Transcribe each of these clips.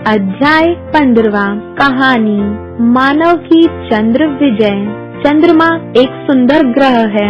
अध्याय 15 कहानी मानव की चंद्र विजय। चंद्रमा एक सुंदर ग्रह है।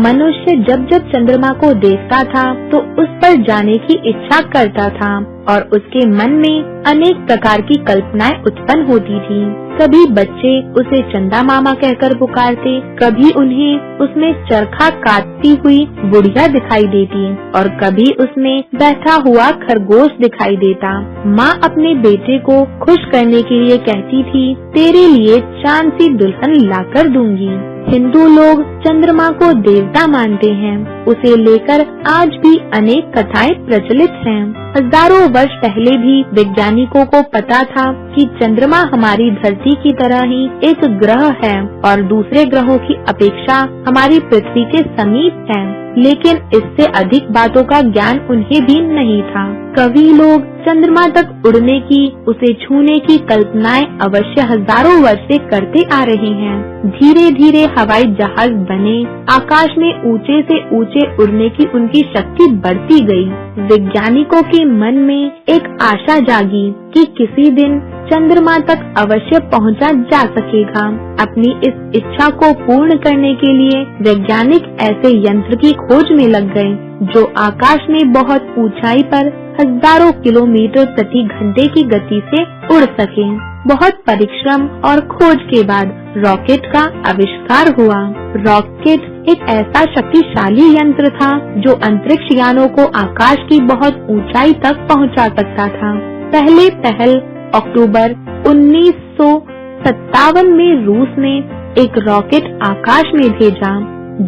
मनुष्य जब जब चंद्रमा को देखता था तो उस पर जाने की इच्छा करता था और उसके मन में अनेक प्रकार की कल्पनाएं उत्पन्न होती थी। कभी बच्चे उसे चंदा मामा कहकर पुकारते, कभी उन्हें उसमें चरखा काटती हुई बुढ़िया दिखाई देती और कभी उसमें बैठा हुआ खरगोश दिखाई देता। माँ अपने बेटे को खुश करने के लिए कहती थी, तेरे लिए चांद सी दुल्हन लाकर दूंगी। हिंदू लोग चंद्रमा को देवता मानते हैं। उसे लेकर आज भी अनेक कथाएं प्रचलित हैं। हजारों वर्ष पहले भी वैज्ञानिकों को पता था कि चंद्रमा हमारी धरती की तरह ही एक ग्रह है और दूसरे ग्रहों की अपेक्षा हमारी पृथ्वी के समीप है, लेकिन इससे अधिक बातों का ज्ञान उन्हें भी नहीं था। कवि लोग चंद्रमा तक उड़ने की, उसे छूने की कल्पनाएं अवश्य हजारों वर्ष से करते आ रहे हैं। धीरे धीरे हवाई जहाज बने, आकाश में ऊंचे से ऊंचे उड़ने की उनकी शक्ति बढ़ती गई। वैज्ञानिकों के मन में एक आशा जागी कि किसी दिन चंद्रमा तक अवश्य पहुंचा जा सकेगा। अपनी इस इच्छा को पूर्ण करने के लिए वैज्ञानिक ऐसे यंत्र की खोज में लग गए जो आकाश में बहुत ऊंचाई पर हजारों किलोमीटर प्रति घंटे की गति से उड़ सके। बहुत परिश्रम और खोज के बाद रॉकेट का आविष्कार हुआ। रॉकेट एक ऐसा शक्तिशाली यंत्र था जो अंतरिक्ष यानों को आकाश की बहुत ऊंचाई तक पहुंचा सकता था। पहले पहल अक्टूबर 1957 में रूस ने एक रॉकेट आकाश में भेजा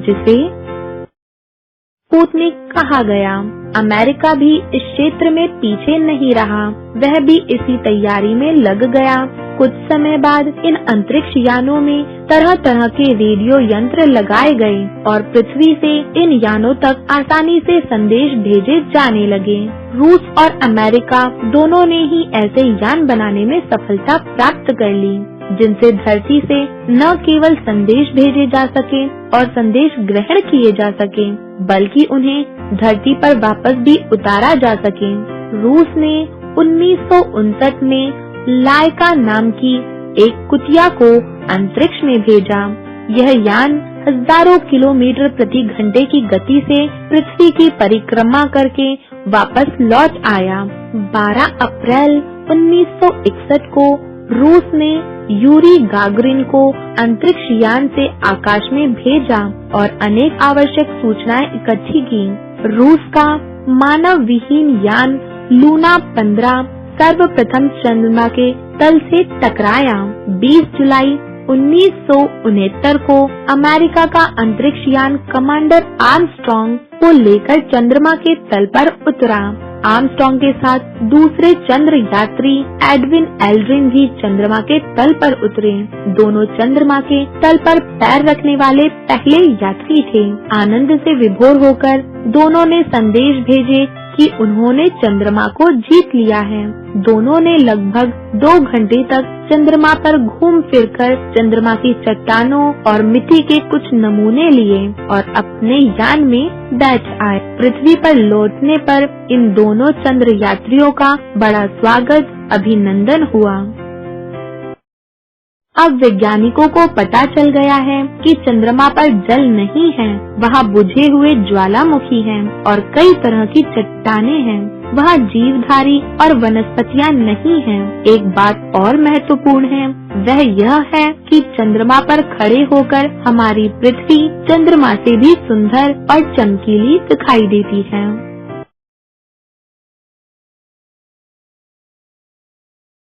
जिसे स्पुतनिक कहा गया। अमेरिका भी इस क्षेत्र में पीछे नहीं रहा, वह भी इसी तैयारी में लग गया। कुछ समय बाद इन अंतरिक्ष यानों में तरह तरह के रेडियो यंत्र लगाए गए और पृथ्वी से इन यानों तक आसानी से संदेश भेजे जाने लगे। रूस और अमेरिका दोनों ने ही ऐसे यान बनाने में सफलता प्राप्त कर ली जिनसे धरती से न केवल संदेश भेजे जा सके और संदेश ग्रहण किए जा सके, बल्कि उन्हें धरती पर वापस भी उतारा जा सके। रूस ने 1959 में लाइका नाम की एक कुतिया को अंतरिक्ष में भेजा। यह यान हजारों किलोमीटर प्रति घंटे की गति से पृथ्वी की परिक्रमा करके वापस लौट आया। 12 अप्रैल 1961 को रूस ने यूरी गागरिन को अंतरिक्ष यान से आकाश में भेजा और अनेक आवश्यक सूचनाएं इकट्ठी की। रूस का मानव विहीन यान लूना 15 सर्वप्रथम चंद्रमा के तल से टकराया। 20 जुलाई 1969 को अमेरिका का अंतरिक्ष यान कमांडर आर्मस्ट्रांग को लेकर चंद्रमा के तल पर उतरा। आर्मस्ट्रांग के साथ दूसरे चंद्र यात्री एडविन एल्ड्रिन भी चंद्रमा के तल पर उतरे। दोनों चंद्रमा के तल पर पैर रखने वाले पहले यात्री थे। आनंद से विभोर होकर दोनों ने संदेश भेजे कि उन्होंने चंद्रमा को जीत लिया है। दोनों ने लगभग 2 घंटे तक चंद्रमा पर घूम फिरकर चंद्रमा की चट्टानों और मिट्टी के कुछ नमूने लिए और अपने यान में बैठ आए। पृथ्वी पर लौटने पर इन दोनों चंद्र यात्रियों का बड़ा स्वागत अभिनंदन हुआ। अब वैज्ञानिकों को पता चल गया है कि चंद्रमा पर जल नहीं है, वहाँ बुझे हुए ज्वालामुखी हैं और कई तरह की चट्टानें हैं। वहाँ जीवधारी और वनस्पतियाँ नहीं हैं। एक बात और महत्वपूर्ण है, वह यह है कि चंद्रमा पर खड़े होकर हमारी पृथ्वी चंद्रमा से भी सुंदर और चमकीली दिखाई देती है।